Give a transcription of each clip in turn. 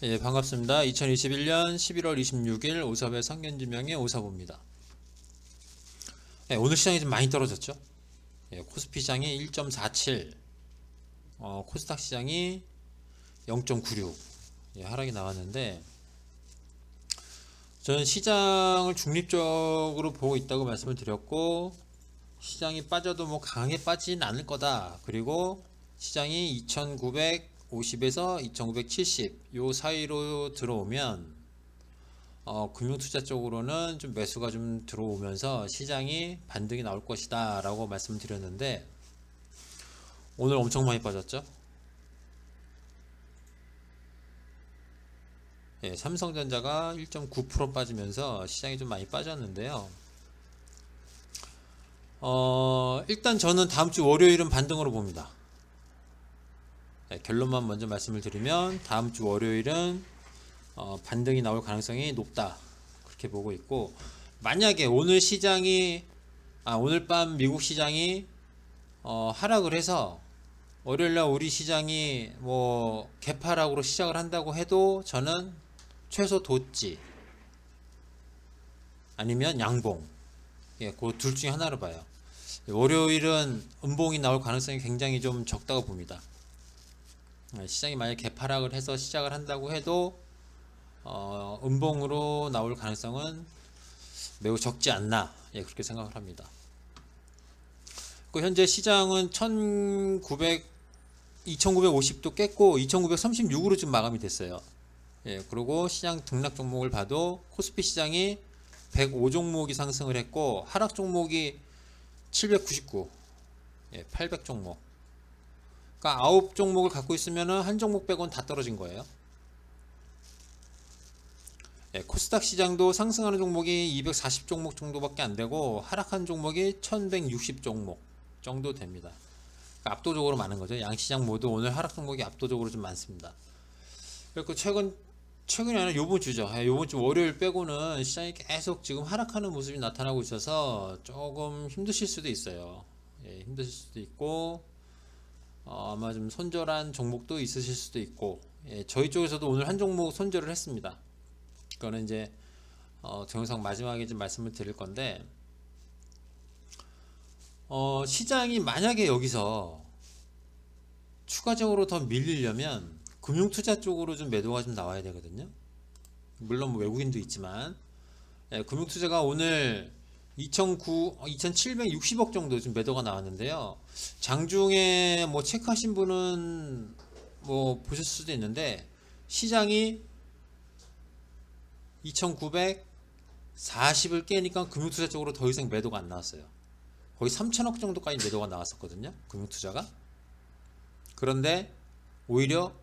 예, 반갑습니다. 2021년 11월 26일 오사배 상견지명의 오사부입니다. 예, 오늘 시장이 좀 많이 떨어졌죠. 예, 코스피 시장이 1.47, 코스닥 시장이 0.96 예, 하락이 나왔는데, 저는 시장을 중립적으로 보고 있다고 말씀을 드렸고, 시장이 빠져도 뭐 강하게 빠지진 않을 거다. 그리고 시장이 2950에서 2970 요 사이로 들어오면 금융투자 쪽으로는 좀 매수가 좀 들어오면서 시장이 반등이 나올 것이다 라고 말씀을 드렸는데, 오늘 엄청 많이 빠졌죠. 예, 삼성전자가 1.9% 빠지면서 시장이 좀 많이 빠졌는데요. 일단 저는 다음 주 월요일은 반등으로 봅니다. 예, 결론만 먼저 말씀을 드리면 다음 주 월요일은 반등이 나올 가능성이 높다 그렇게 보고 있고, 만약에 오늘 시장이 오늘 밤 미국 시장이 하락을 해서 월요일날 우리 시장이 뭐 개파락으로 시작을 한다고 해도 저는 최소 도지 아니면 양봉, 예, 그 둘 중에 하나로 봐요. 월요일은 음봉이 나올 가능성이 굉장히 좀 적다고 봅니다. 시장이 만약 개파락을 해서 시작을 한다고 해도 음봉으로 나올 가능성은 매우 적지 않나, 예, 그렇게 생각을 합니다. 그 현재 시장은 2950도 깼고 2936으로 지금 마감이 됐어요. 예, 그리고 시장 등락 종목을 봐도 코스피 시장이 105 종목이 상승을 했고 하락 종목이 799, 예, 800 종목. 그러니까 9종목을 갖고 있으면은 한 종목 빼고는 다 떨어진 거예요. 예, 코스닥 시장도 상승하는 종목이 240 종목 정도밖에 안 되고 하락한 종목이 1160 종목 정도 됩니다. 그러니까 압도적으로 많은 거죠. 양시장 모두 오늘 하락 종목이 압도적으로 좀 많습니다. 그리고 최근이 아니라 요번 주죠. 요번 주 월요일 빼고는 시장이 계속 지금 하락하는 모습이 나타나고 있어서 조금 힘드실 수도 있어요. 예, 힘드실 수도 있고, 아마 좀 손절한 종목도 있으실 수도 있고, 예, 저희 쪽에서도 오늘 한 종목 손절을 했습니다. 그거는 이제 동영상 마지막에 좀 말씀을 드릴 건데, 시장이 만약에 여기서 추가적으로 더 밀리려면 금융투자 쪽으로 좀 매도가 좀 나와야 되거든요. 물론 뭐 외국인도 있지만, 예, 금융투자가 오늘 2760억 정도 좀 매도가 나왔는데요. 장중에 뭐 체크하신 분은 뭐 보셨을 수도 있는데, 시장이 2940을 깨니까 금융투자 쪽으로 더 이상 매도가 안 나왔어요. 거의 3천억 정도까지 매도가 나왔었거든요, 금융투자가. 그런데 오히려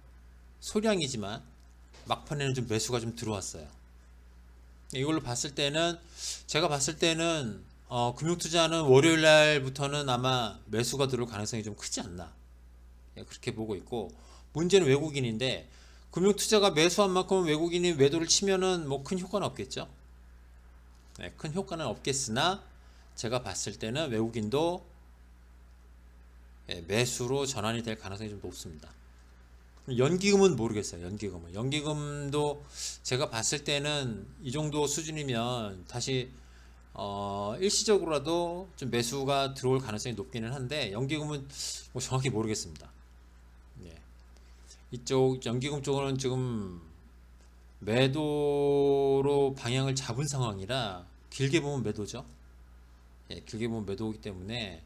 소량이지만 막판에는 좀 매수가 좀 들어왔어요. 이걸로 봤을 때는, 제가 봤을 때는 금융투자는 월요일 날부터는 아마 매수가 들어올 가능성이 좀 크지 않나, 예, 그렇게 보고 있고, 문제는 외국인인데 금융투자가 매수한 만큼 외국인이 매도를 치면은 뭐 큰 효과는 없겠죠. 네, 큰 효과는 없겠으나 제가 봤을 때는 외국인도, 예, 매수로 전환이 될 가능성이 좀 높습니다. 연기금은 모르겠어요. 연기금도 제가 봤을 때는 이 정도 수준이면 다시 일시적으로라도 좀 매수가 들어올 가능성이 높기는 한데, 연기금은 뭐 정확히 모르겠습니다. 예. 이쪽 연기금 쪽은 지금 매도로 방향을 잡은 상황이라 길게 보면 매도죠. 예, 길게 보면 매도이기 때문에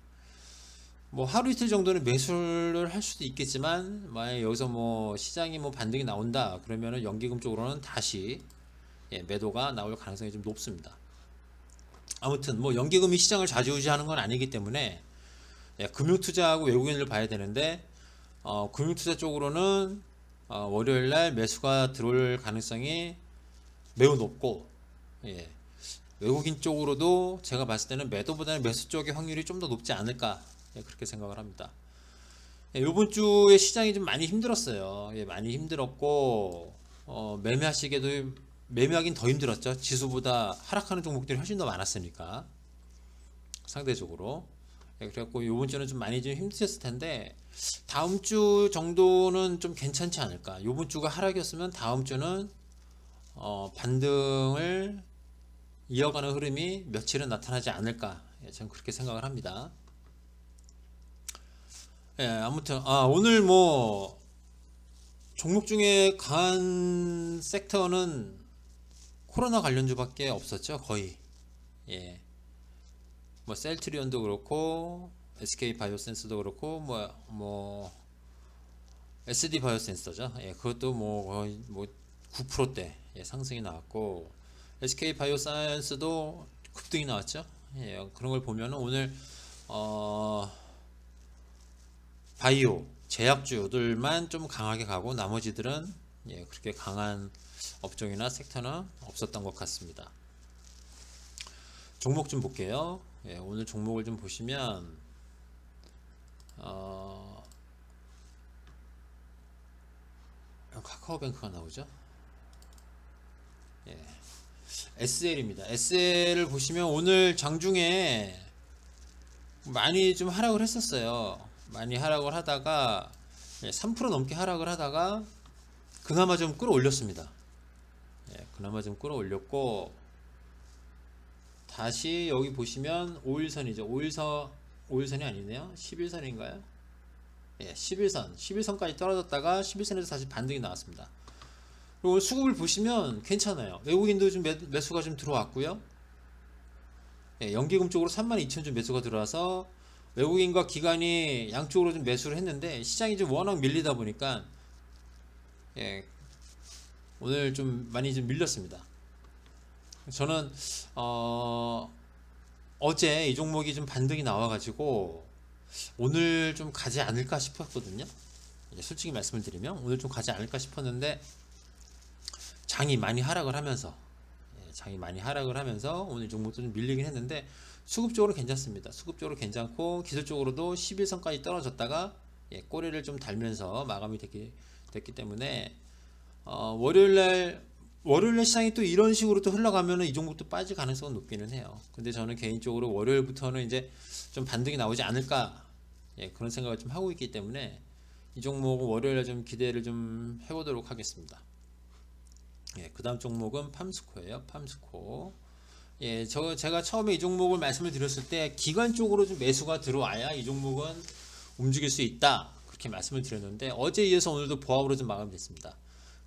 뭐 하루 이틀 정도는 매수를 할 수도 있겠지만, 만약 여기서 뭐 시장이 뭐 반등이 나온다 그러면은 연기금 쪽으로는 다시, 예, 매도가 나올 가능성이 좀 높습니다. 아무튼 뭐 연기금이 시장을 좌지우지하는 건 아니기 때문에, 예, 금융투자하고 외국인을 봐야 되는데, 금융투자 쪽으로는 월요일날 매수가 들어올 가능성이 매우 높고, 예, 외국인 쪽으로도 제가 봤을 때는 매도보다는 매수 쪽의 확률이 좀 더 높지 않을까, 예, 그렇게 생각을 합니다. 예, 이번 주에 시장이 좀 많이 힘들었어요. 예, 많이 힘들었고, 매매하긴 더 힘들었죠. 지수보다 하락하는 종목들이 훨씬 더 많았으니까, 상대적으로. 그래갖고 요번 주는 좀 많이 좀 힘드셨을 텐데 다음 주 정도는 좀 괜찮지 않을까. 요번 주가 하락이었으면 다음 주는 반등을 이어가는 흐름이 며칠은 나타나지 않을까. 저는 그렇게 생각을 합니다. 아무튼 오늘 뭐 종목 중에 강한 섹터는 코로나 관련주밖에 없었죠. 거의. 뭐 셀트리온도 그렇고 SK 바이오센스도 그렇고 뭐 SD 바이오센서죠. 그것도 뭐 거의 뭐 9%대 상승이 나왔고 SK 바이오사이언스도 급등이 나왔죠. 그런 걸 보면은 오늘 바이오 제약주들만 좀 강하게 가고 나머지들은 그렇게 강한 업종이나 섹터는 없었던 것 같습니다. 종목 좀 볼게요. 오늘 종목을 좀 보시면 카카오뱅크가 나오죠. SL입니다. SL을 보시면 오늘 장중에 많이 좀 하락을 했었어요. 많이 하락을 하다가 3% 넘게 하락을 하다가 그나마 좀 끌어올렸습니다. 그나마 좀 끌어올렸고 다시 여기 보시면 5일선이죠. 5일선이 아니네요. 11선인가요? 11선까지 떨어졌다가 11선에서 다시 반등이 나왔습니다. 그리고 수급을 보시면 괜찮아요. 외국인도 좀 매수가 좀 들어왔고요. 연기금 쪽으로 32,000 좀 매수가 들어와서 외국인과 기관이 양쪽으로 좀 매수를 했는데 시장이 좀 워낙 밀리다 보니까 오늘 좀 많이 좀 밀렸습니다. 저는 어제 이 종목이 좀 반등이 나와가지고 오늘 좀 가지 않을까 싶었거든요. 솔직히 말씀을 드리면 오늘 좀 가지 않을까 싶었는데 장이 많이 하락을 하면서 오늘 종목도 좀 밀리긴 했는데 수급적으로 괜찮습니다. 수급적으로 괜찮고 기술적으로도 11선까지 떨어졌다가 꼬리를 좀 달면서 마감이 됐기 때문에 월요일날 시장이 또 이런 식으로 또 흘러가면은 이 종목도 빠질 가능성은 높기는 해요. 근데 저는 개인적으로 월요일부터는 이제 좀 반등이 나오지 않을까 그런 생각을 좀 하고 있기 때문에 이 종목은 월요일에 좀 기대를 좀 해보도록 하겠습니다. 그 다음 종목은 팜스코예요. 팜스코. 제가 처음에 이 종목을 말씀을 드렸을 때 기관 쪽으로 좀 매수가 들어와야 이 종목은 움직일 수 있다 그렇게 말씀을 드렸는데 어제에 이어서 오늘도 보합으로 좀 마감됐습니다.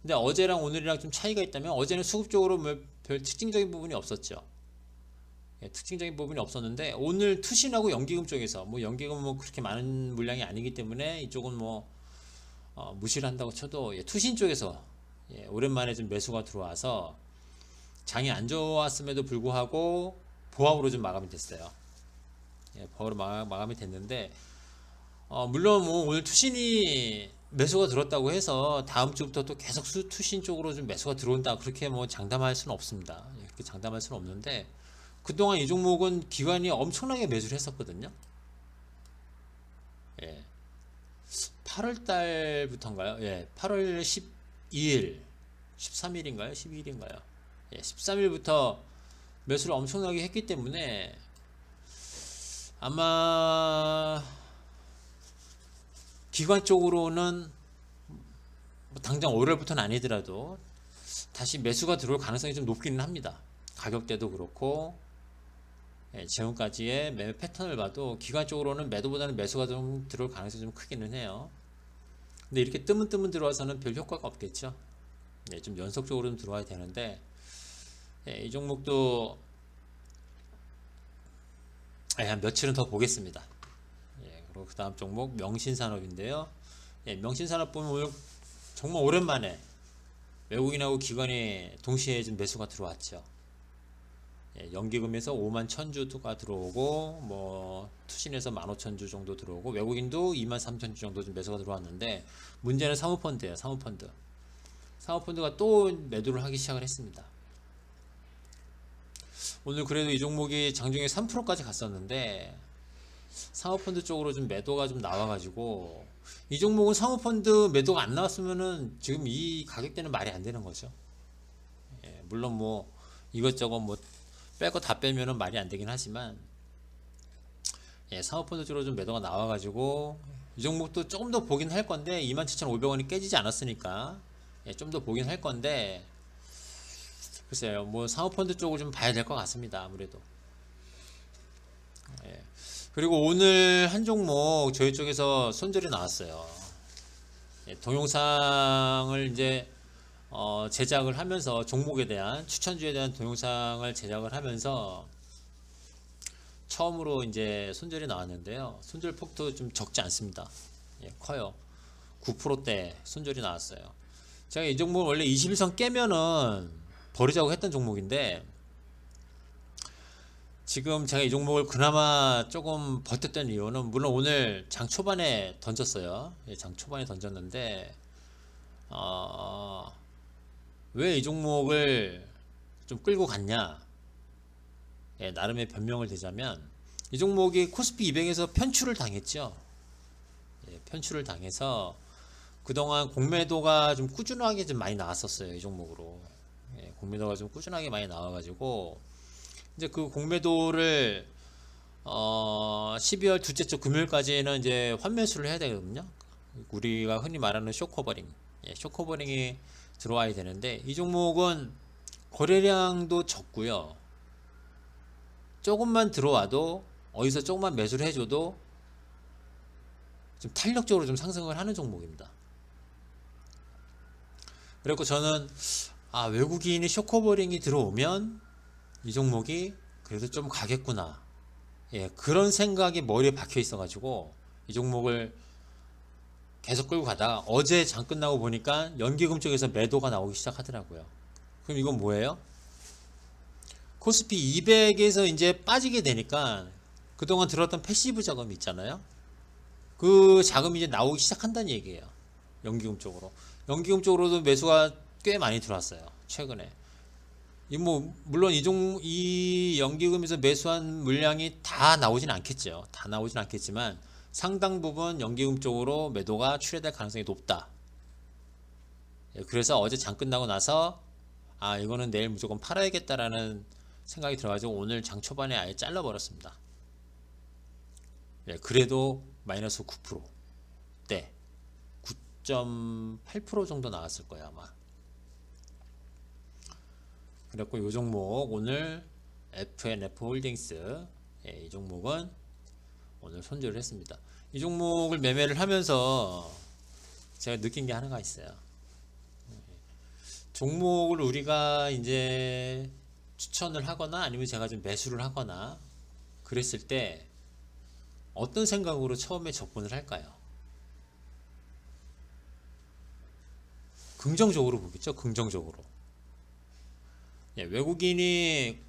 근데 어제랑 오늘이랑 좀 차이가 있다면 어제는 수급적으로 별 특징적인 부분이 없었죠. 특징적인 부분이 없었는데 오늘 투신하고 연기금 쪽에서 뭐 연기금은 뭐 그렇게 많은 물량이 아니기 때문에 이쪽은 뭐 무시를 한다고 쳐도 투신 쪽에서 오랜만에 좀 매수가 들어와서 장이 안 좋았음에도 불구하고 보합으로 좀 마감이 됐어요. 보합으로 마감이 됐는데 물론 뭐 오늘 투신이 매수가 들었다고 해서 다음 주부터 또 계속 투신 쪽으로 좀 매수가 들어온다 그렇게 뭐 장담할 수는 없습니다. 그렇게 장담할 수는 없는데 그동안 이 종목은 기관이 엄청나게 매수를 했었거든요. 8월 달부터인가요? 8월 12일 13일인가요? 12일인가요? 13일부터 매수를 엄청나게 했기 때문에 아마 기관 쪽으로는 뭐 당장 월요일부터는 아니더라도 다시 매수가 들어올 가능성이 좀 높기는 합니다. 가격대도 그렇고 지금까지의 매매 패턴을 봐도 기관 쪽으로는 매도보다는 매수가 좀 들어올 가능성이 좀 크기는 해요. 근데 이렇게 뜨문뜨문 들어와서는 별 효과가 없겠죠. 좀 연속적으로 좀 들어와야 되는데 이 종목도 한 며칠은 더 보겠습니다. 그리고 그 다음 종목 명신산업인데요. 명신산업 보면 오늘 정말 오랜만에 외국인하고 기관이 동시에 좀 매수가 들어왔죠. 연기금에서 51,000주가 들어오고 뭐 투신에서 15,000주 정도 들어오고 외국인도 23,000주 정도 좀 매수가 들어왔는데 문제는 사모펀드예요. 사모펀드가 또 매도를 하기 시작을 했습니다. 오늘 그래도 이 종목이 장중에 3%까지 갔었는데 사모펀드 쪽으로 좀 매도가 좀 나와가지고 이 종목은 사모펀드 매도가 안 나왔으면은 지금 이 가격대는 말이 안 되는 거죠. 물론 뭐 이것저것 뭐 뺄 거 다 빼면은 말이 안 되긴 하지만 예, 사모펀드 쪽으로 좀 매도가 나와가지고 이 종목도 조금 더 보긴 할 건데 27,500원이 깨지지 않았으니까 예, 좀 더 보긴 할 건데 글쎄요, 뭐 사모펀드 쪽을 좀 봐야 될 것 같습니다. 아무래도. 예. 그리고 오늘 한 종목 저희 쪽에서 손절이 나왔어요. 예, 동영상을 이제 제작을 하면서 종목에 대한 추천주에 대한 동영상을 제작을 하면서 처음으로 이제 손절이 나왔는데요. 손절 폭도 좀 적지 않습니다. 예, 커요. 9%대 손절이 나왔어요. 제가 이 종목 원래 21선 깨면은 버리자고 했던 종목인데 지금 제가 이 종목을 그나마 조금 버텼던 이유는 물론 오늘 장 초반에 던졌어요. 예, 장 초반에 던졌는데 왜 이 종목을 좀 끌고 갔냐? 예, 나름의 변명을 대자면 이 종목이 코스피 200에서 편출을 당했죠. 예, 편출을 당해서 그동안 공매도가 좀 꾸준하게 좀 많이 나왔었어요. 이 종목으로. 예, 공매도가 좀 꾸준하게 많이 나와가지고 이제 그 공매도를 12월 둘째 주 금요일까지는 이제 환매수를 해야 되거든요. 우리가 흔히 말하는 쇼커버링, 예, 쇼커버링이 들어와야 되는데 이 종목은 거래량도 적고요. 조금만 들어와도 어디서 조금만 매수를 해줘도 좀 탄력적으로 좀 상승을 하는 종목입니다. 그리고 저는 외국인이 쇼커버링이 들어오면 이 종목이 그래도 좀 가겠구나, 예, 그런 생각이 머리에 박혀 있어 가지고 이 종목을 계속 끌고 가다가 어제 장 끝나고 보니까 연기금 쪽에서 매도가 나오기 시작하더라고요. 그럼 이건 뭐예요? 코스피 200에서 이제 빠지게 되니까 그동안 들었던 패시브 자금이 있잖아요. 그 자금이 이제 나오기 시작한다는 얘기예요. 연기금 쪽으로. 연기금 쪽으로도 매수가 꽤 많이 들어왔어요. 최근에. 물론 이 연기금에서 매수한 물량이 다 나오진 않겠죠. 다 나오진 않겠지만 상당 부분 연기금 쪽으로 매도가 출회될 가능성이 높다. 그래서 어제 장 끝나고 나서 이거는 내일 무조건 팔아야겠다라는 생각이 들어가지고 오늘 장 초반에 아예 잘라버렸습니다. 그래도 마이너스 9%대 9.8% 정도 나왔을 거예요 아마. 그래갖고 이 종목 오늘 FNF 홀딩스, 이 종목은 오늘 손절을 했습니다. 이 종목을 매매를 하면서 제가 느낀 게 하나가 있어요. 종목을 우리가 이제 추천을 하거나 아니면 제가 좀 매수를 하거나 그랬을 때 어떤 생각으로 처음에 접근을 할까요? 긍정적으로 보겠죠. 긍정적으로. 예, 외국인이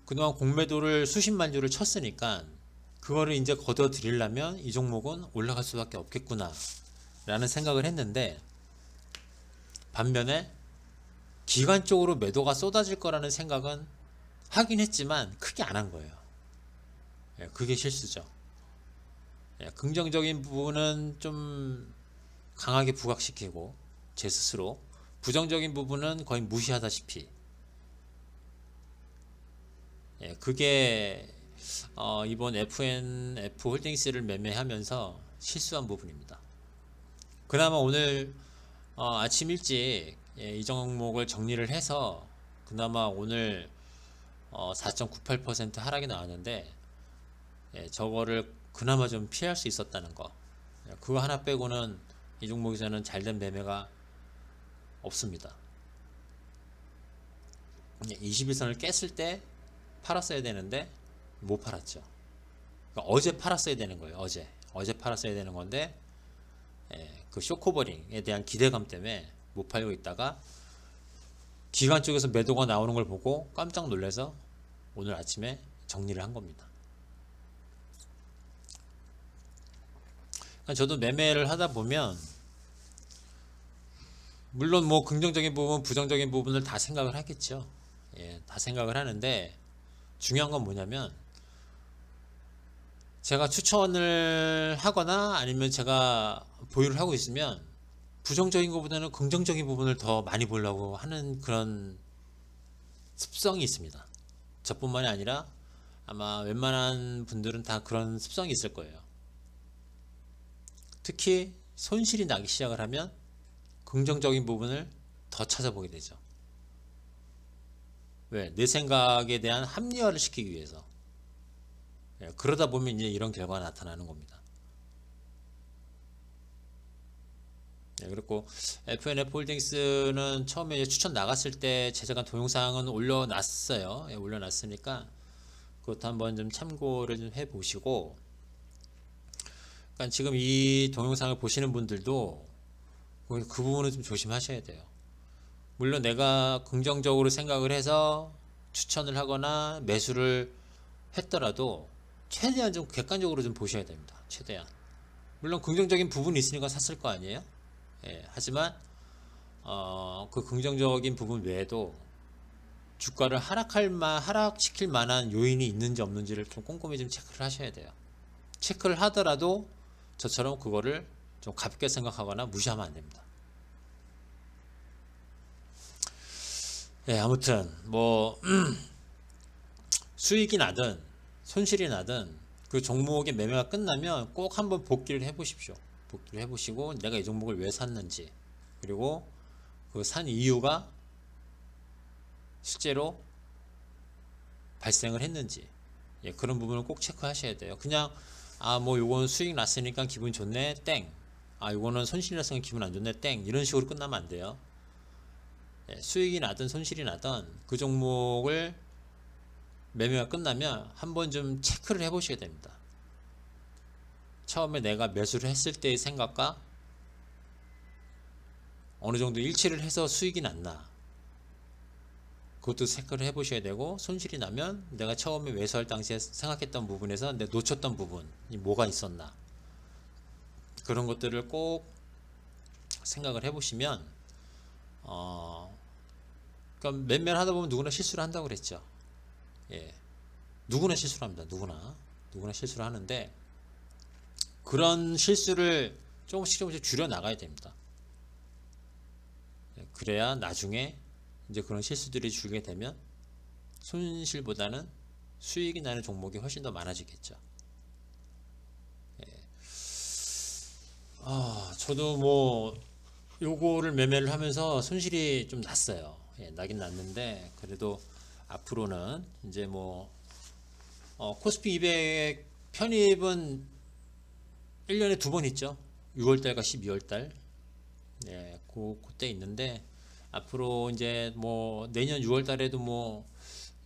그동안 공매도를 수십만 주를 쳤으니까 그거를 이제 걷어 들이려면 이 종목은 올라갈 수밖에 없겠구나 라는 생각을 했는데, 반면에 기관적으로 매도가 쏟아질 거라는 생각은 하긴 했지만 크게 안 한 거예요. 예, 그게 실수죠. 예, 긍정적인 부분은 좀 강하게 부각시키고 제 스스로, 부정적인 부분은 거의 무시하다시피, 예, 그게 이번 FNF 홀딩스를 매매하면서 실수한 부분입니다. 그나마 오늘 아침 일찍, 예, 이 종목을 정리를 해서 그나마 오늘 4.98% 하락이 나왔는데, 예, 저거를 그나마 좀 피할 수 있었다는 거, 예, 그거 하나 빼고는 이 종목에서는 잘된 매매가 없습니다. 21선을 깼을 때 팔았어야 되는데 못 팔았죠. 그러니까 어제 팔았어야 되는 거예요. 어제 팔았어야 되는 건데, 예, 그 쇼커버링에 대한 기대감 때문에 못 팔고 있다가 기관 쪽에서 매도가 나오는 걸 보고 깜짝 놀라서 오늘 아침에 정리를 한 겁니다. 그러니까 저도 매매를 하다 보면 물론 뭐 긍정적인 부분, 부정적인 부분을 다 생각을 하겠죠. 예, 다 생각을 하는데 중요한 건 뭐냐면, 제가 추천을 하거나 아니면 제가 보유를 하고 있으면 부정적인 것보다는 긍정적인 부분을 더 많이 보려고 하는 그런 습성이 있습니다. 저뿐만이 아니라 아마 웬만한 분들은 다 그런 습성이 있을 거예요. 특히 손실이 나기 시작을 하면 긍정적인 부분을 더 찾아보게 되죠. 왜? 내 생각에 대한 합리화를 시키기 위해서. 그러다 보면 이제 이런 결과가 나타나는 겁니다. 그리고 FNF 홀딩스는 처음에 이제 추천 나갔을 때 제작한 동영상은 올려놨어요. 올려놨으니까 그것도 한번 좀 참고를 좀 해보시고, 그러니까 지금 이 동영상을 보시는 분들도 그 부분은 좀 조심하셔야 돼요. 물론 내가 긍정적으로 생각을 해서 추천을 하거나 매수를 했더라도 최대한 좀 객관적으로 좀 보셔야 됩니다. 최대한. 물론 긍정적인 부분이 있으니까 샀을 거 아니에요. 하지만 그 긍정적인 부분 외에도 주가를 하락시킬 만한 요인이 있는지 없는지를 좀 꼼꼼히 좀 체크를 하셔야 돼요. 체크를 하더라도 저처럼 그거를 좀 가볍게 생각하거나 무시하면 안 됩니다. 아무튼 뭐 수익이 나든 손실이 나든 그 종목의 매매가 끝나면 꼭 한번 복기를 해보십시오. 복기를 해보시고 내가 이 종목을 왜 샀는지, 그리고 그 산 이유가 실제로 발생을 했는지, 그런 부분을 꼭 체크하셔야 돼요. 그냥 뭐 요건 수익 났으니까 기분 좋네 땡, 요거는 손실이 났으니까 기분 안 좋네 땡, 이런 식으로 끝나면 안 돼요. 수익이 나든 손실이 나든 그 종목을 매매가 끝나면 한번 좀 체크를 해 보셔야 됩니다. 처음에 내가 매수를 했을 때의 생각과 어느 정도 일치를 해서 수익이 났나, 그것도 체크를 해 보셔야 되고, 손실이 나면 내가 처음에 매수할 당시에 생각했던 부분에서 내가 놓쳤던 부분이 뭐가 있었나, 그런 것들을 꼭 생각을 해 보시면 그러니까 매매를 하다 보면 누구나 실수를 한다고 그랬죠. 누구나 실수를 합니다. 누구나 실수를 하는데, 그런 실수를 조금씩 줄여 나가야 됩니다. 그래야 나중에 이제 그런 실수들이 줄게 되면 손실보다는 수익이 나는 종목이 훨씬 더 많아지겠죠. 저도 뭐 요거를 매매를 하면서 손실이 좀 났어요. 나긴 났는데, 그래도 앞으로는 이제 뭐 코스피 200 편입은 1년에 2번 있죠. 6월달과 12월달. 그때 있는데, 앞으로 이제 뭐 내년 6월달에도 뭐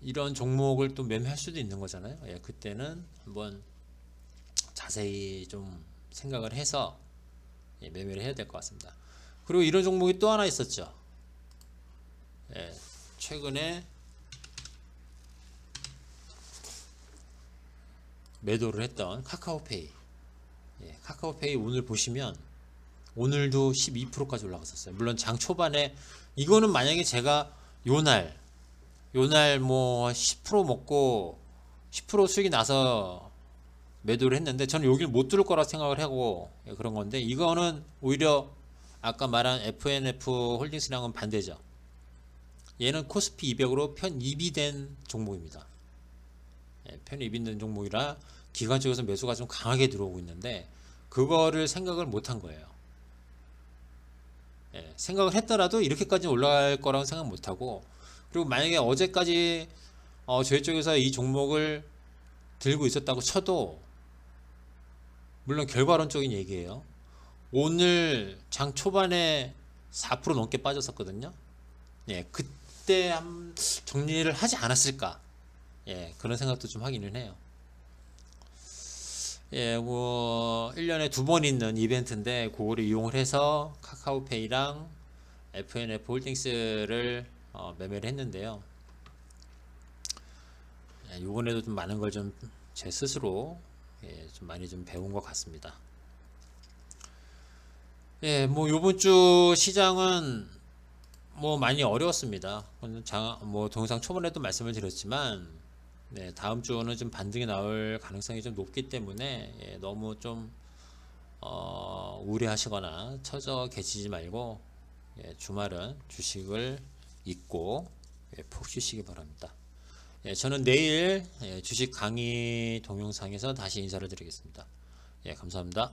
이런 종목을 또 매매할 수도 있는 거잖아요. 그때는 한번 자세히 좀 생각을 해서 매매를 해야 될 것 같습니다. 그리고 이런 종목이 또 하나 있었죠. 최근에 매도를 했던 카카오페이. 카카오페이 오늘 보시면 오늘도 12%까지 올라갔었어요. 물론 장 초반에 이거는 만약에 제가 요날 뭐 10% 먹고 10% 수익이 나서 매도를 했는데, 저는 여기를 못 뚫을 거라 생각을 하고 그런 건데, 이거는 오히려 아까 말한 FNF 홀딩스랑은 반대죠. 얘는 코스피 200으로 편입이 된 종목입니다. 편입이 된 종목이라 기관 쪽에서 매수가 좀 강하게 들어오고 있는데, 그거를 생각을 못 한 거예요. 생각을 했더라도 이렇게까지 올라갈 거라고 생각 못 하고, 그리고 만약에 어제까지 저희 쪽에서 이 종목을 들고 있었다고 쳐도, 물론 결과론적인 얘기예요. 오늘 장 초반에 4% 넘게 빠졌었거든요. 그때 한 정리를 하지 않았을까, 그런 생각도 좀 하기는 해요. 뭐 1년에 2번 있는 이벤트인데, 그거를 이용을 해서 카카오페이랑 FNF 홀딩스를 매매를 했는데요. 이번에도 좀 많은 걸 좀 제 스스로 좀 많이 좀 배운 것 같습니다. 뭐 요번 주 시장은 뭐 많이 어려웠습니다. 뭐 동영상 초반에도 말씀을 드렸지만, 다음 주는 좀 반등이 나올 가능성이 좀 높기 때문에 너무 좀 우려하시거나 처져 계시지 말고, 주말은 주식을 잊고 푹 쉬시기 바랍니다. 예, 저는 내일 주식 강의 동영상에서 다시 인사를 드리겠습니다. 예, 감사합니다.